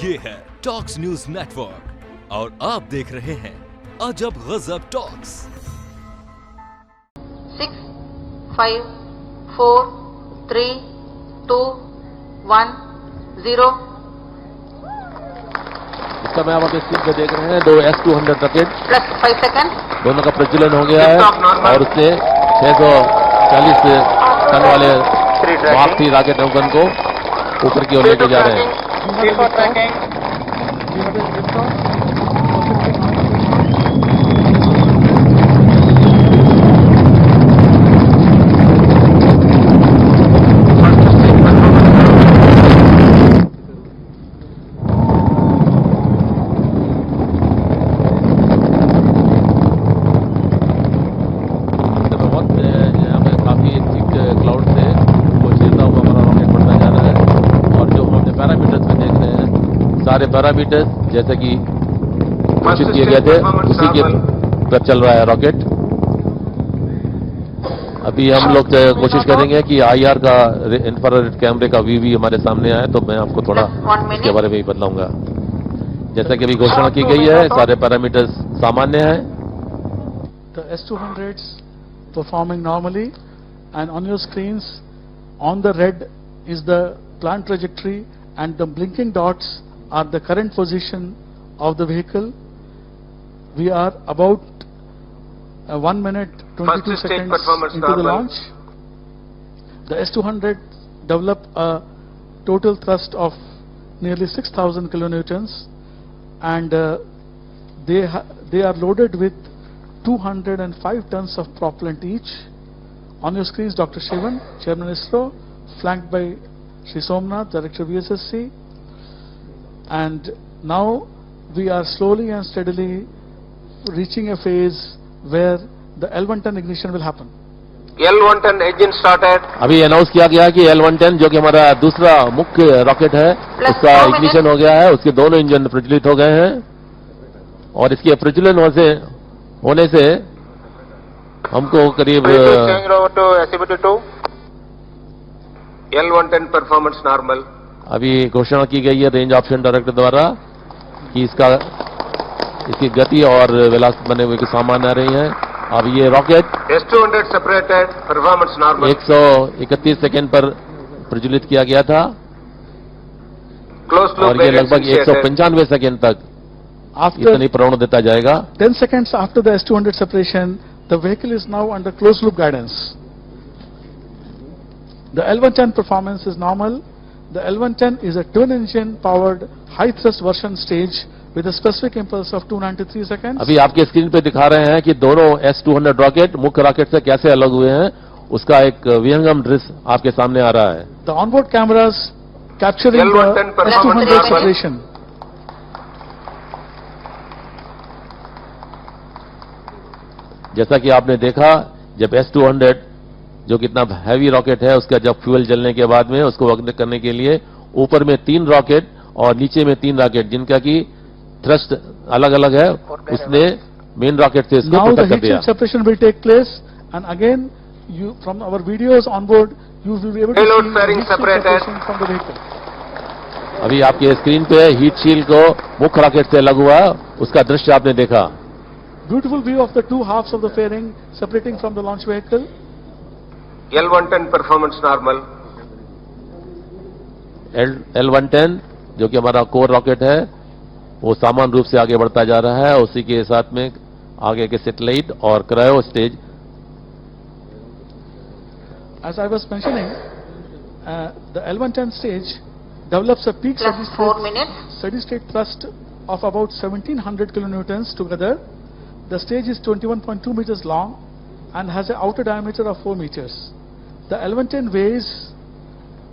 ये है talks news network और आप देख रहे हैं अजब गजब टॉक्स। 6, 5, 4, 3, 2, 1, 0। इस समय आप अपने स्क्रीन पे देख रहे हैं दो S-200 रॉकेट प्लस 5 सेकंड। दोनों का प्रज्वलन हो गया है और उससे 640 टन वाले मार्क 3 रॉकेट नौगन को ऊपर की ओर लेके जा रहे हैं। सारे पैरामीटर्स जैसे कि घोषित किए गए थे उसी के पर चल रहा है रॉकेट। अभी हम लोग कोशिश करेंगे कि आईआर का इंफ्रारेड कैमरे का व्यू भी हमारे सामने आए तो मैं आपको थोड़ा इसके बारे में भी बताऊंगा। जैसा कि अभी घोषणा की गई है सारे पैरामीटर्स सामान्य हैं। The S-200s performing normally and on your screens on the red is the plant trajectory and the blinking dots are the current position of the vehicle. We are about 1 minute 22 seconds into the launch. The S-200 developed a total thrust of nearly 6,000 kilonewtons and they are loaded with 205 tons of propellant each. On your screens, Dr. Shivan, Chairman Isro, flanked by Shri Somnath, Director VSSC. And now we are slowly and steadily reaching a phase where the L110 ignition will happen. L110 engine started. अभी announce किया गया कि L110 जो कि हमारा दूसरा मुख्य rocket है उसका इग्निशन हो गया है। उसके दोनों इंजन प्रज्वलित हो गए हैं और इसके प्रज्वलन होने से हमको करीब L110 परफॉर्मेंस नॉर्मल। अभी घोषणा की गई है रेंज ऑप्शन डायरेक्टर द्वारा कि इसकी गति और वेलोसिटी बने हुए की सामान्य आ रही है। अब ये rocket S-200 separated performance normal 131 second पर प्रज्वलित किया गया था और ये लगभग 195 सेकंड तक इतनी प्रेरणा देता जाएगा। 10 seconds after the S-200 separation, the vehicle is now under closed loop guidance. The L110 performance is normal. The L110 is a twin-engine powered high-thrust version stage with a specific impulse of 293 seconds. अभी आपके screen पे दिखा रहे हैं कि दोनों S-200 rocket मुख्य rocket से कैसे अलग हुए हैं, उसका एक विहंगम दृश्य आपके सामने आ रहा है। The onboard cameras capturing the S-200 separation. जैसा कि आपने देखा जब S-200 जो कितना हैवी रॉकेट है उसका जब फ्यूल जलने के बाद में उसको अग्नि करने के लिए ऊपर में 3 रॉकेट और नीचे में 3 रॉकेट जिनका की थ्रस्ट अलग अलग है उसने मेन रॉकेट से इसको पृथक कर दिया। Separation will take place and again you from our videos on board you will be able to see separation from the vehicle. अभी आपके स्क्रीन पे हीट शील्ड को मुख्य रॉकेट से अलग हुआ उसका दृश्य आपने देखा। Beautiful view of the two halves of the fairing separating from the launch vehicle. L110 performance normal. L110 जो कि हमारा कोर रॉकेट है वो सामान्य रूप से आगे बढ़ता जा रहा है। उसी के साथ में आगे के सैटेलाइट और cryo stage. As I was mentioning, the L110 stage develops a peak steady state thrust of about 1700 kilonewtons together. The stage is 21.2 meters long and has an outer diameter of 4 meters. The L110 weighs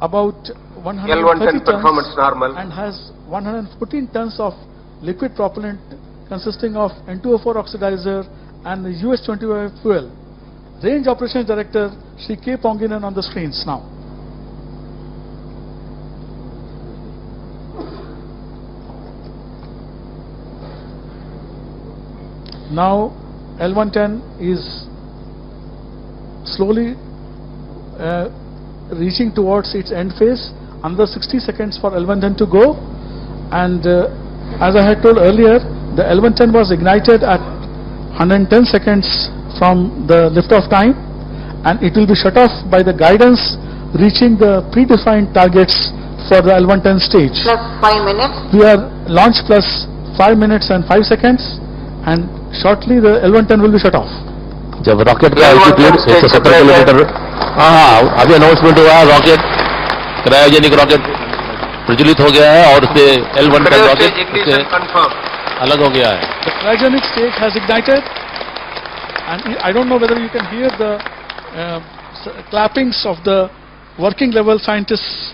about 130 tons and has 114 tons of liquid propellant consisting of N2O4 oxidizer and US-25 fuel. Range Operations Director Shri K. Ponginan on the screens now. Now L110 is slowly reaching towards its end phase. Another 60 seconds for L110 to go. And as I had told earlier, the L110 was ignited at 110 seconds from the liftoff time, and it will be shut off by the guidance reaching the predefined targets for the L110 stage. Plus 5 minutes. We are launch plus 5 minutes and 5 seconds, and shortly the L110 will be shut off. जब rocket का altitude 170 kilometre, अभी announcement हुआ, rocket cryogenic rocket प्रज्वलित हो गया है और उससे L110 रॉकेट उससे अलग हो गया है. The cryogenic stage has ignited, and I don't know whether you can hear the clappings of the working level scientists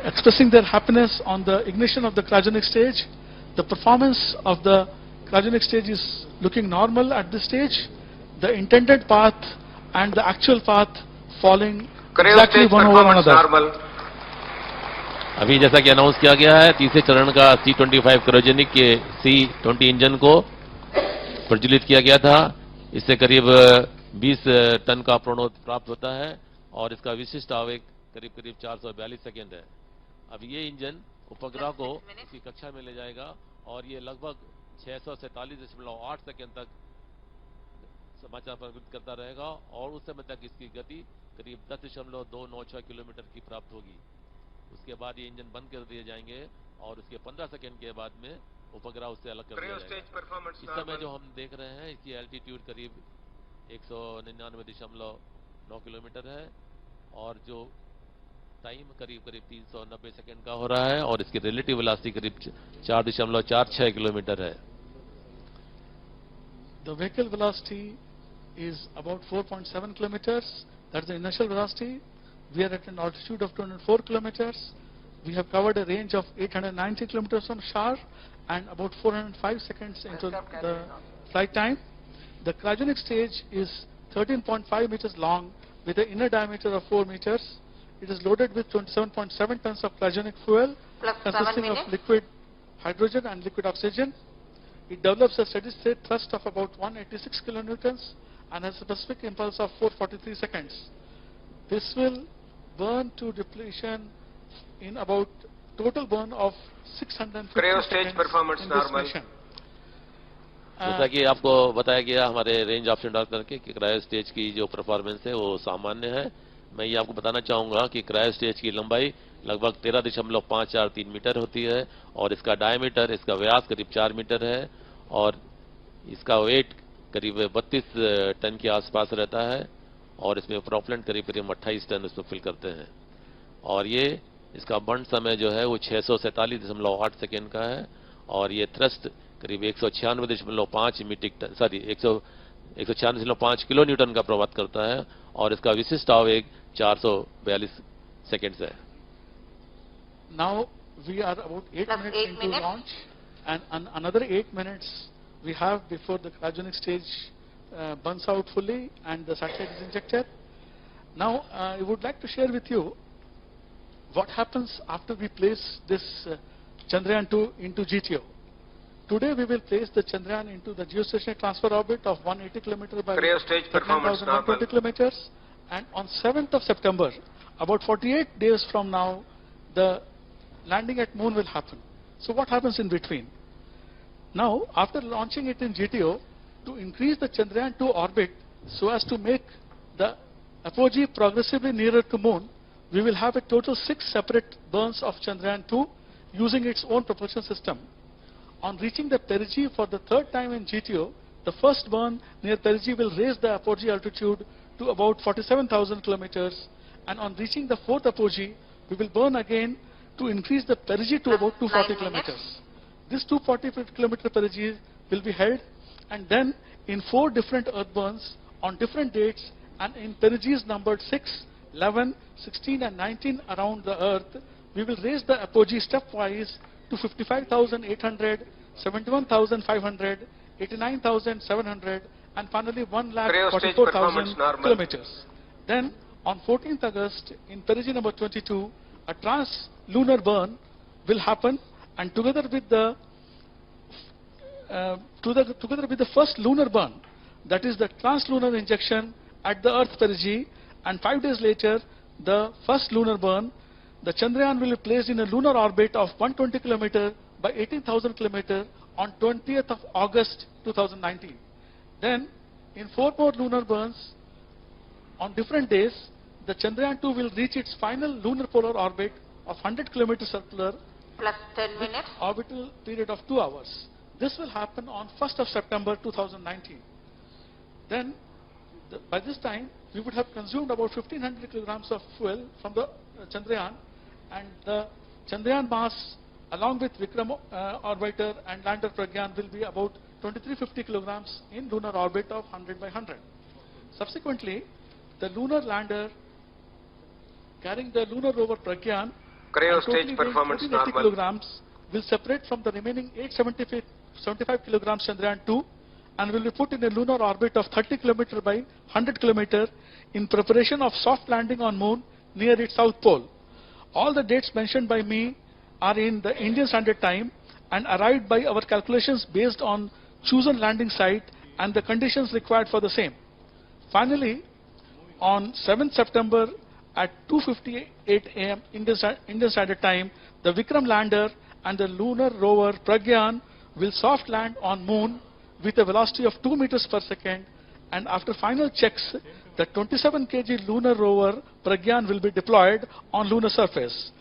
expressing their happiness on the ignition of the cryogenic stage. The performance of the cryogenic stage is looking normal at this stage. The intended path and the actual path falling exactly one over another. अभी जैसा कि announce किया गया है, तीसरे चरण का C-25 cryogenic के C-20 इंजन को प्रज्वलित किया गया था. इससे करीब 20 टन का प्रणोद प्राप्त होता है और इसका विशिष्ट आवेग करीब 442 सेकेंड है. अब ये इंजन उपग्रह को इसकी कक्षा में ले जाएगा और ये लगभग 647.8 सेकेंड तक समाचार प्रसारित करता रहेगा और उस समय तक इसकी गति करीब 10.296 किलोमीटर की प्राप्त होगी. उसके बाद ये इंजन बंद कर दिए जाएंगे और उसके 15 सेकेंड के बाद में उपग्रह उससे अलग कर दिया जाएगा. इस समय जो हम देख रहे हैं, इसकी एल्टीट्यूड करीब 199.9 किलोमीटर है और जो टाइम करीब 390 सेकेंड का हो रहा है और इसकी रिलेटिव वेलोसिटी करीब 4.46 किलोमीटर है. The vehicle velocity is about 4.7 kilometers. That's the initial velocity. We are at an altitude of 204 kilometers. We have covered a range of 890 kilometers from Shar and about 405 seconds into the flight time. The cryogenic stage is 13.5 meters long with an inner diameter of 4 meters. It is loaded with 27.7 tons of cryogenic fuel consisting of liquid hydrogen and liquid oxygen. It develops a steady-state thrust of about 186 kilonewtons and has a specific impulse of 443 seconds. This will burn to depletion in about total burn of 650 seconds performance in normal. this mission. जैसा कि आपको बताया गया हमारे range option डालकर के कि cryo stage की जो परफॉर्मेंस है वो सामान्य है. मैं ये आपको बताना चाहूंगा कि क्रायो स्टेज की लंबाई लगभग 13.543 मीटर होती है और इसका डायमीटर, इसका व्यास करीब 4 मीटर है और इसका वेट करीब 32 टन के आसपास रहता है और इसमें प्रोपेलेंट करीब 28 टन इसमें फिल करते हैं और ये इसका बर्न समय जो है वो 647.8 सेकेंड का है और ये थ्रस्ट करीब 196.5 मीट्रिक टन 196.5 किलो न्यूटन का प्रभावित करता है और इसका विशिष्ट आवेग 442 सेकेंड्स है. Now we are about 8 minutes into launch, and another 8 minutes we have before the cryogenic stage burns out fully and the satellite is injected. Now I would like to share with you what happens after we place this Chandrayaan-2 into GTO. Today we will place the Chandrayaan into the geostationary transfer orbit of 180 km by 9,120 km, and on 7th of September, about 48 days from now, the landing at moon will happen. So what happens in between? Now, after launching it in GTO, to increase the Chandrayaan-2 orbit so as to make the apogee progressively nearer to moon, we will have a total 6 separate burns of Chandrayaan-2 using its own propulsion system. On reaching the perigee for the third time in GTO, the first burn near perigee will raise the apogee altitude to about 47,000 kilometers, and on reaching the fourth apogee, we will burn again to increase the perigee to about 240 kilometers. This 240 kilometer perigee will be held, and then in 4 different earth burns on different dates and in perigees numbered 6, 11, 16 and 19 around the earth, we will raise the apogee stepwise to 55,800, 71,500, 89,700 and finally 1,44,000 kilometers. Then on 14th August in perigee number 22, a trans-lunar burn will happen, and together with the first lunar burn, that is the trans-lunar injection at the Earth perigee, and 5 days later the first lunar burn, the Chandrayaan will be placed in a lunar orbit of 120 km by 18,000 km on 20th of August 2019. Then, in 4 more lunar burns on different days, the Chandrayaan-2 will reach its final lunar polar orbit of 100 km circular plus 10 minutes. orbital period of 2 hours. This will happen on 1st of September 2019. Then, by this time, we would have consumed about 1500 kilograms of fuel from the Chandrayaan, and the Chandrayaan mass along with Vikram orbiter and lander Pragyan will be about 2350 kilograms in lunar orbit of 100 by 100. Subsequently, the lunar lander carrying the lunar rover Pragyan Cryo and totally stage weighing performance 1480 normal. kilograms will separate from the remaining 875 kilograms Chandrayaan-2 and will be put in a lunar orbit of 30 km by 100 km in preparation of soft landing on Moon near its south pole. All the dates mentioned by me are in the Indian Standard Time and arrived by our calculations based on chosen landing site and the conditions required for the same. Finally, on 7th September at 2:58 a.m. Indian Standard Time, the Vikram lander and the lunar rover Pragyan will soft land on Moon with a velocity of 2 meters per second, and after final checks, the 27 kg lunar rover Pragyan will be deployed on lunar surface.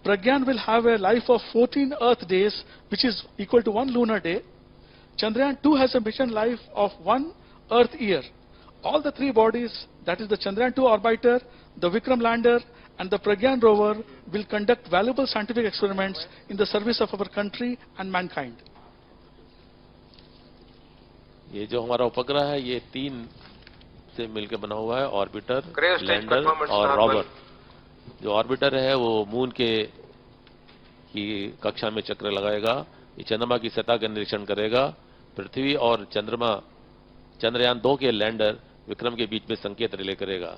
Pragyan will have a life of 14 Earth days, which is equal to 1 lunar day. Chandrayaan-2 has a mission life of 1 Earth year. All the 3 bodies, that is the Chandrayaan-2 orbiter, the Vikram lander, and the Pragyan rover, will conduct valuable scientific experiments in the service of our country and mankind. ये जो हमारा उपग्रह है ये 3 से मिलकर बना हुआ है, orbiter, Cryo stage lander performance और normal. रोवर। जो ऑर्बिटर है वो मून के की कक्षा में चक्र लगाएगा, ये चंद्रमा की सतह का निरीक्षण करेगा, पृथ्वी और चंद्रयान-2 के लैंडर विक्रम के बीच में संकेत रिले करेगा।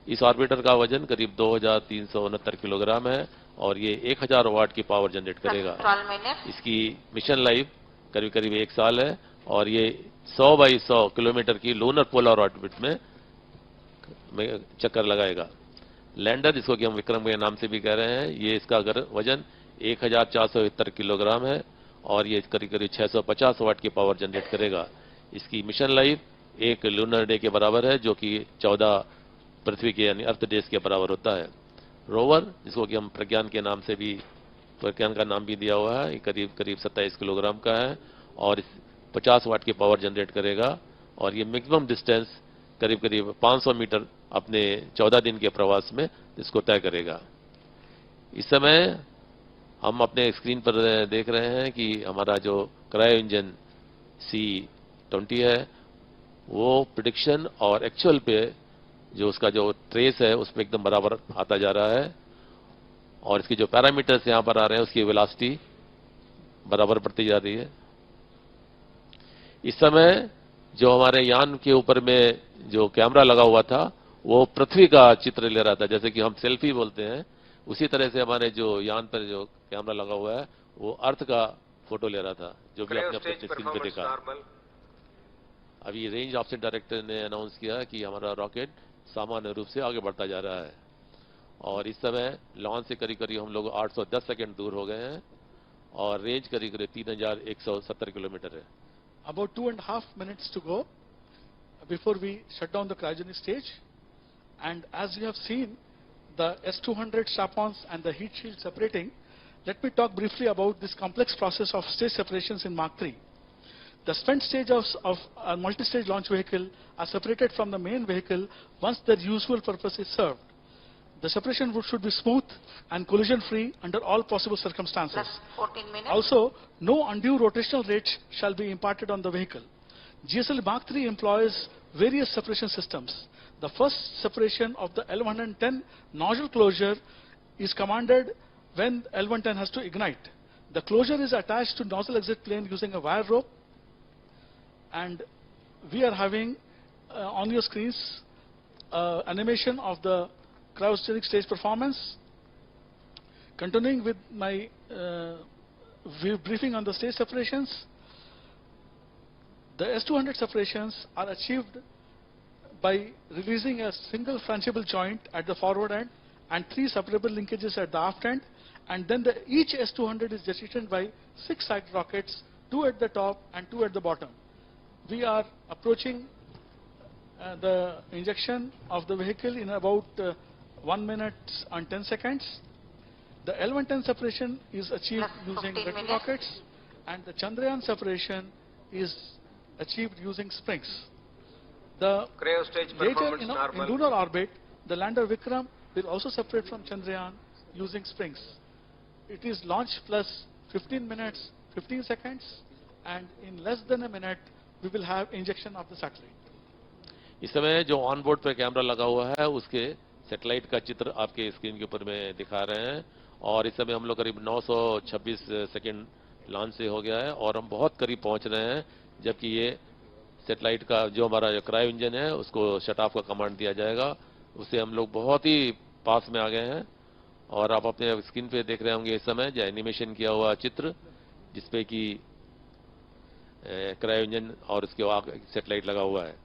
इस ऑर्बिटर का वजन करीब 2369 किलोग्राम है और ये 1000 वाट की पावर जनरेट करेगा। 12 minutes. इसकी मिशन लाइफ करीब करीब 1 साल है और ये 100 बाई 100 किलोमीटर की लूनर पोलर ऑर्बिट में चक्कर लगाएगा। लैंडर, जिसको कि हम विक्रम के नाम से भी कह रहे हैं, ये इसका वजन 1470 किलोग्राम है और ये करीब करीब 650 वाट की पावर जनरेट करेगा। इसकी मिशन लाइफ 1 लूनर डे के बराबर है, जो कि 14 पृथ्वी के यानी अर्थ डेज के बराबर होता है। रोवर, जिसको कि हम प्रज्ञान के नाम से भी, प्रज्ञान का नाम भी दिया हुआ है, ये करीब करीब 27 किलोग्राम का है और 50 वाट की पावर जनरेट करेगा और ये मैक्सिमम डिस्टेंस करीब करीब 500 मीटर अपने 14 दिन के प्रवास में इसको तय करेगा। इस समय हम अपने स्क्रीन पर देख रहे हैं कि हमारा जो क्रायो इंजन C20 है वो प्रेडिक्शन और एक्चुअल पे जो उसका जो ट्रेस है उस पर एकदम बराबर आता जा रहा है और इसके जो पैरामीटर्स यहां पर आ रहे हैं उसकी वेलोसिटी बराबर बढ़ती जा रही है। इस समय जो हमारे यान के ऊपर में जो कैमरा लगा हुआ था वो पृथ्वी का चित्र ले रहा था, जैसे कि हम सेल्फी बोलते हैं, उसी तरह से हमारे जो यान पर जो कैमरा लगा हुआ है वो अर्थ का फोटो ले रहा था, जो भी आपने अपने स्क्रीन पे देखा। अभी रेंज ऑप्शन डायरेक्टर ने अनाउंस किया कि हमारा रॉकेट सामान्य रूप से आगे बढ़ता जा रहा है और इस समय लॉन्च से करीब करीब हम लोग 810 सेकंड दूर हो गए हैं और रेंज करीब करीब 3170 किलोमीटर है। About 2.5 minutes to go before we shut down the cryogenic stage, and as you have seen the S200 strap-ons and the heat shield separating, let me talk briefly about this complex process of stage separations in Mark III. The spent stage of a multi-stage launch vehicle are separated from the main vehicle once their usual purpose is served. The separation should be smooth and collision-free under all possible circumstances. Plus 14 minutes. Also, no undue rotational rate shall be imparted on the vehicle. GSL Mark III employs various separation systems. The first separation of the L110 nozzle closure is commanded when L110 has to ignite. The closure is attached to nozzle exit plane using a wire rope, and we are having on your screens animation of the cryogenic stage performance. Continuing with my briefing on the stage separations, the S200 separations are achieved by releasing a single frangible joint at the forward end and 3 separable linkages at the aft end. And then each S-200 is jettisoned by 6 side rockets, 2 at the top and 2 at the bottom. We are approaching the injection of the vehicle in about 1 minute and 10 seconds. The L110 separation is achieved Plus using 15 metal minutes. rockets, and the Chandrayaan separation is achieved using springs. The Cryo stage later performance in normal. lunar orbit, the lander Vikram will also separate from Chandrayaan using springs. It is launch plus 15 minutes, 15 seconds, and in less than a minute, we will have injection of the satellite. इस समय जो on board पे camera लगा हुआ है उसके satellite का चित्र आपके स्क्रीन के ऊपर में दिखा रहे हैं और इस समय हम लोग करीब 926 सेकंड लॉन्च से हो गया है और हम बहुत करीब पहुंच रहे हैं जबकि ये सैटेलाइट का जो हमारा जो क्रायो इंजन है उसको शट ऑफ का कमांड दिया जाएगा उससे हम लोग बहुत ही पास में आ गए हैं और आप अपने स्क्रीन पे देख रहे होंगे इस समय जो एनिमेशन किया हुआ चित्र जिसपे कि क्रायो इंजन और उसके आगे सैटेलाइट लगा हुआ है.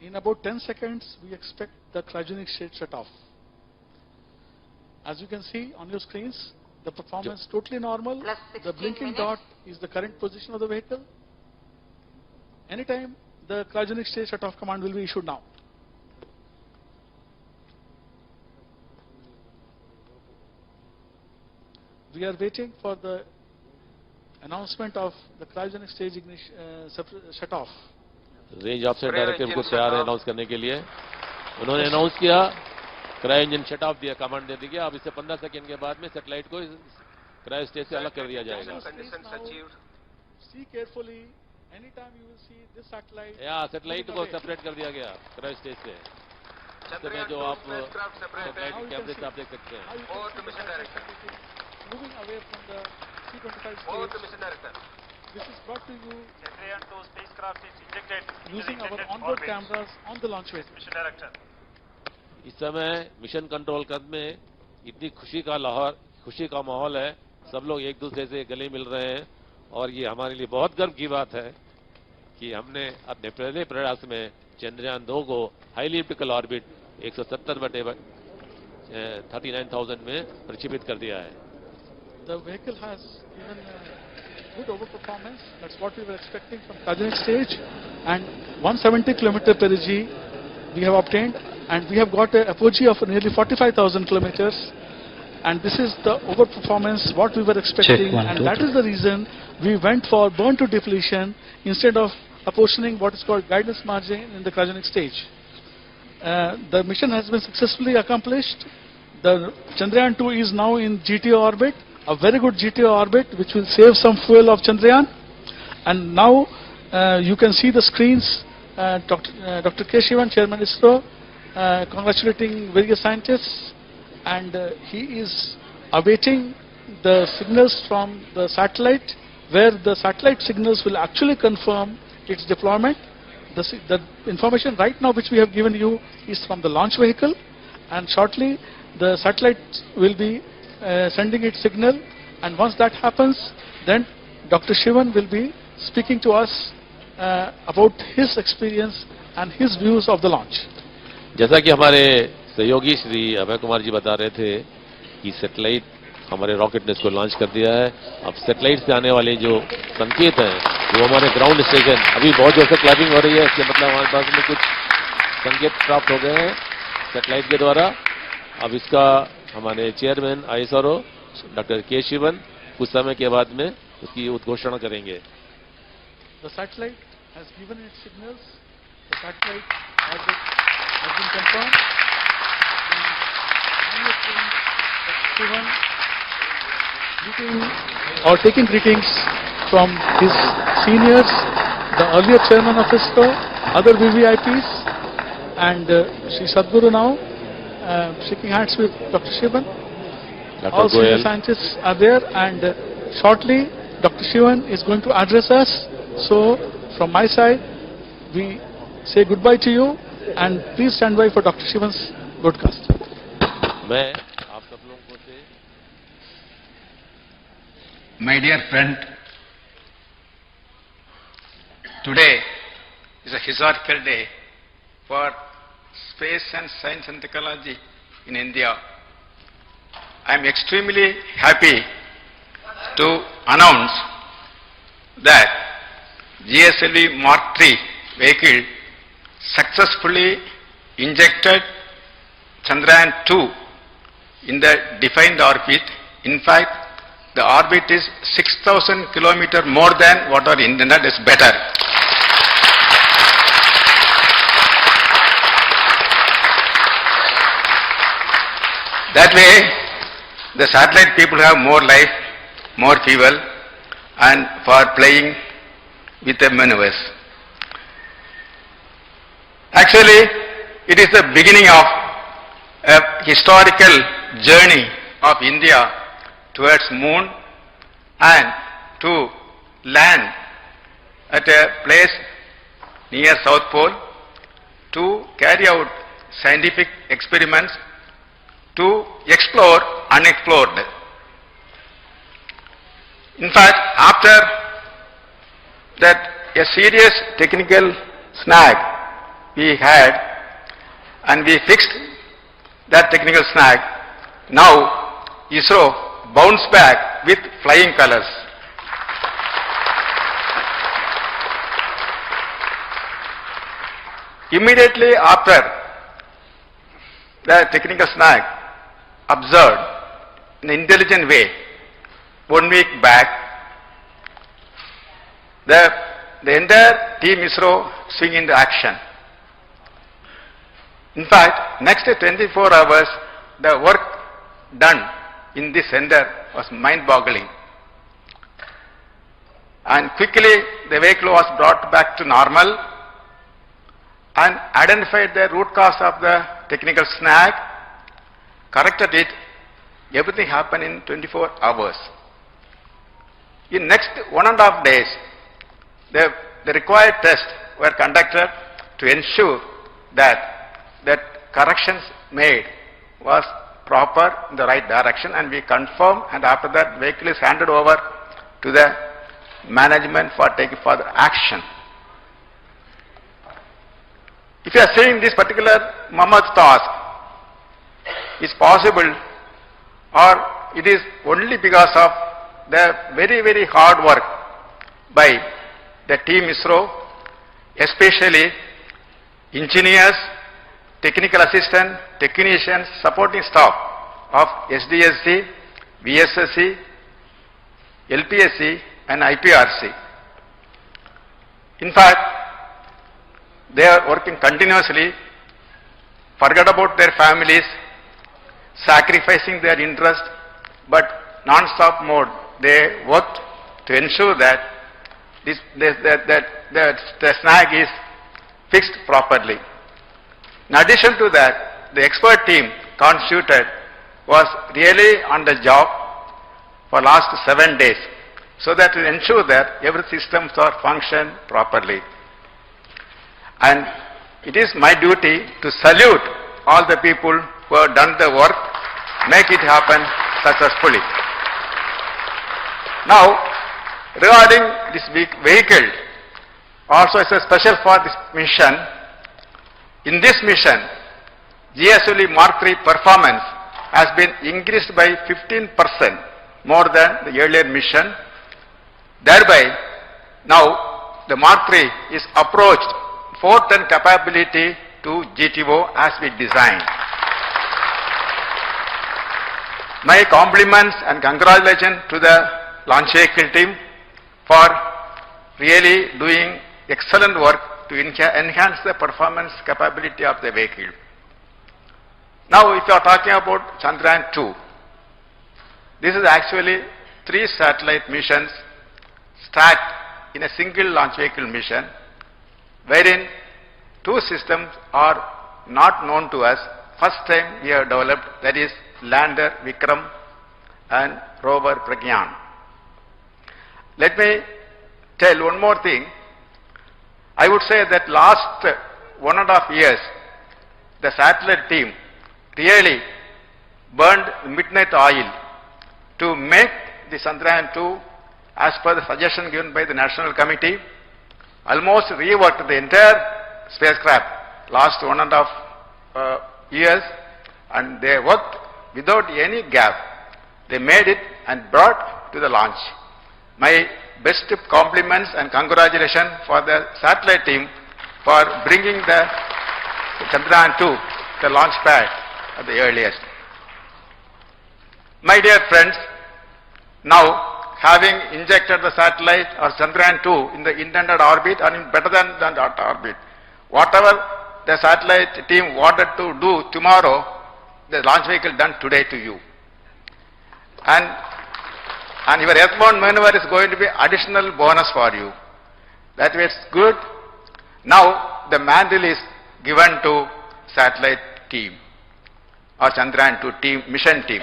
In about 10 seconds, we expect the cryogenic state shut off. As you can see on your screens, the performance totally normal. Plus The 16 blinking minutes. dot is the current position of the vehicle. Anytime the cryogenic state shut off command will be issued now. We are waiting for the announcement of the cryogenic stage ignition, shut off. Range offset directive को तैयार है announce करने के लिए. उन्होंने announce किया cryo engine shut off दिया command दे दी गया. अब इससे 15 सेकंड के बाद में सैटेलाइट को क्रायो स्टेज से अलग कर दिया जाएगा. Conditions achieved. See carefully. Anytime you will see this satellite. या सैटेलाइट को सेपरेट कर दिया गया क्रायो स्टेज से. इस समय जो आप spacecraft separated. सैटेलाइट कैमरे से आप देख सकते हैं. How you can Over see to the mission satellite director. moving away from the C-25 Over stage. to mission director. This is brought to you Chandrayaan-2 spacecraft is injected into using the our intended onboard orbit. cameras on the launch vehicle. Mission Director. इस समय mission control कद में इतनी खुशी का माहौल है. सब लोग एक दूसरे से गले मिल रहे हैं और ये हमारे लिए बहुत गर्व की बात है कि हमने अपने पहले प्रयास में चंद्रयान-2 को हाईली एलिप्टिकल ऑर्बिट 170/39,000 में प्रक्षेपित कर दिया है. The vehicle has given good overperformance. That's what we were expecting from cryogenic stage. And 170 km per g we have obtained, and we have got an apogee of nearly 45,000 kilometers. And this is the overperformance what we were expecting, and that is the reason we went for burn to depletion instead of apportioning what is called guidance margin in the cryogenic stage. The mission has been successfully accomplished. The Chandrayaan-2 is now in GTO orbit, a very good GTO orbit which will save some fuel of Chandrayaan. And now you can see the screens, Dr. K. Shivan, Chairman Isro, congratulating various scientists, and he is awaiting the signals from the satellite, where the satellite signals will actually confirm its deployment. The information right now which we have given you is from the launch vehicle, and shortly the satellite will be sending its signal, and once that happens, then Dr. Shivan will be speaking to us about his experience and his views of the launch. जैसा कि हमारे सहयोगी श्री अभय कुमार जी बता रहे थे कि satellite हमारे rocket ने इसको लॉन्च कर दिया है. अब सैटेलाइट से आने वाले जो संकेत हैं वो हमारे ग्राउंड स्टेशन अभी बहुत जोर से क्लैपिंग हो रही है. इसके मतलब हमारे पास में कुछ संकेत प्राप्त हो गए हैं सैटेलाइट के द्वारा. अब इसका हमारे चेयरमैन आईएसआरओ डॉक्टर के शिवन कुछ समय के बाद में उसकी उद्घोषणा करेंगे. The satellite has given its signals. The satellite orbit has been confirmed. Shivan meeting or taking greetings from his seniors, the earlier chairman of ISRO, other VVIPs, and Sri Sadhguru now, shaking hands with Dr. Shivan. All senior scientists are there, and shortly Dr. Shivan is going to address us. So, from my side, we say goodbye to you, and please stand by for Dr. Shivan's broadcast. मैं आप सब लोगों को से My dear friend, today is a historical day for space and science and technology in India. I am extremely happy to announce that GSLV Mark III vehicle successfully injected Chandrayaan-2 in the defined orbit. In fact, the orbit is 6,000 km more than what our internet is better. That way, the satellite people have more life, more fuel, and for playing with the maneuvers. Actually, it is the beginning of a historical journey of India towards moon and to land at a place near South Pole to carry out scientific experiments to explore unexplored. In fact, after that a serious technical snag we had and we fixed that technical snag, now Isro bounced back with flying colors. Immediately after the technical snag observed in an intelligent way, 1 week back, the entire team Isro swing into action. In fact, next 24 hours, the work done in this center was mind-boggling. And quickly, the vehicle was brought back to normal and identified the root cause of the technical snag, corrected it. Everything happened in 24 hours. In next 1.5 days, the required tests were conducted to ensure that corrections made was proper in the right direction, and we confirm, and after that vehicle is handed over to the management for taking further action. If you are saying this particular mammoth task is possible, or it is only because of the very, very hard work by the team Isro, especially engineers, technical assistant, technicians, supporting staff of SDSC, VSSC, LPSC and IPRC. In fact, they are working continuously, forget about their families, sacrificing their interest, but non-stop mode. They worked to ensure that the snag is fixed properly. In addition to that, the expert team constituted was really on the job for last 7 days, so that to ensure that every systems are function properly. And it is my duty to salute all the people who have done the work, make it happen successfully. Now, regarding this vehicle, also it's a special for this mission. In this mission, GSLV Mark III performance has been increased by 15% more than the earlier mission. Thereby, now the Mark III is approached 4-ton capability to GTO as we designed. My compliments and congratulations to the launch vehicle team for really doing excellent work to enhance the performance capability of the vehicle. Now, if you are talking about Chandrayaan-2, this is actually 3 satellite missions stacked in a single launch vehicle mission, wherein 2 systems are not known to us. First time we have developed, that is lander Vikram and rover Pragyan. Let me tell one more thing. I would say that last 1.5 years, the satellite team really burned midnight oil to make the Chandrayaan-2 as per the suggestion given by the National Committee, almost reworked the entire spacecraft last 1.5 years, and they worked without any gap They made it and brought to the launch. My best compliments and congratulations for the satellite team for bringing the Chandrayaan 2, the launch pad at the earliest. My dear friends, now having injected the satellite or Chandrayaan 2 in the intended orbit and better than that orbit, whatever the satellite team wanted to do tomorrow, the launch vehicle done today to you. And your earthbound maneuver is going to be additional bonus for you. That way it's good. Now the mantle is given to satellite team or Chandrayaan 2 team, mission team.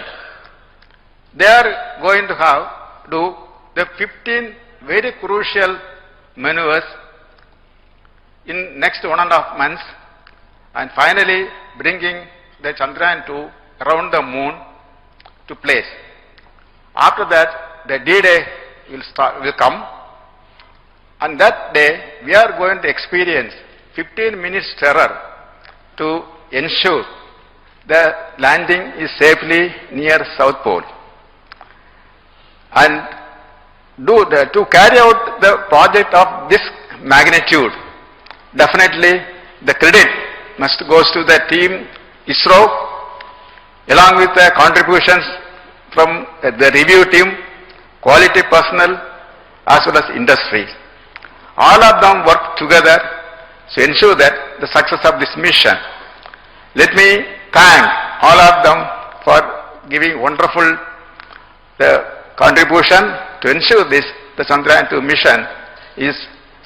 They are going to do the 15 very crucial maneuvers in next 1.5 months, and finally bringing the Chandrayaan 2 around the moon to place. After that, the D-Day will come, and that day we are going to experience 15 minutes terror to ensure the landing is safely near South Pole. And to carry out the project of this magnitude, definitely the credit must goes to the team Isro, along with the contributions from the review team, quality personnel, as well as industry. All of them work together to ensure that the success of this mission. Let me thank all of them for giving wonderful contribution to ensure the Chandrayaan 2 mission is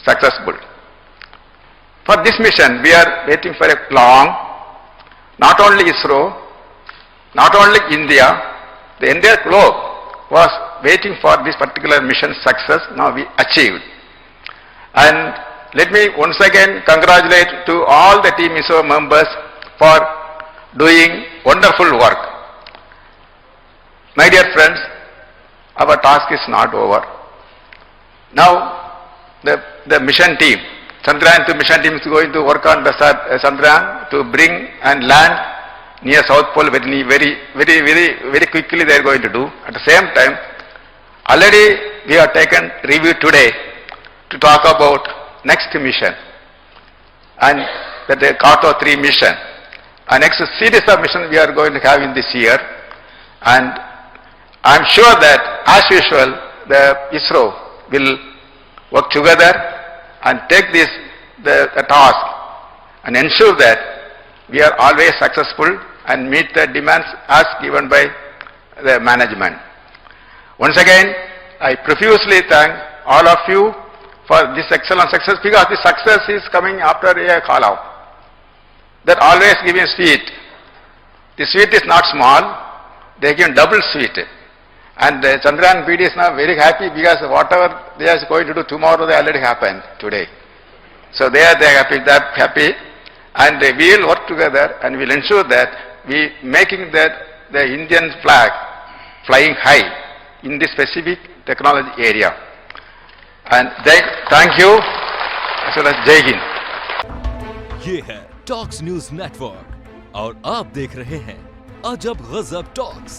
successful. For this mission, we are waiting for a long. Not only Isro, not only India, the entire globe was waiting for this particular mission success. Now we achieved. And let me once again congratulate to all the team Isro members for doing wonderful work. My dear friends, our task is not over. Now the mission team, Chandrayaan 2 mission team is going to work on the Chandrayaan to bring and land near South Pole very quickly they are going to do. At the same time, already we have taken review today to talk about next mission, and that the Kato 3 mission. And next series of missions we are going to have in this year. And I am sure that as usual the Isro will work together and take the task and ensure that we are always successful and meet the demands as given by the management. Once again, I profusely thank all of you for this excellent success, because the success is coming after a call out. That always giving sweet. The sweet is not small, they give double sweet. And the Chandrayaan PD is now very happy because whatever they are going to do tomorrow, they already happened today. So they are happy, and we will work together and will ensure that we making the Indian flag flying high in this specific technology area. And thank you, as well as Jai Hind. ये है talks news network और आप देख रहे हैं अजब गजब talks.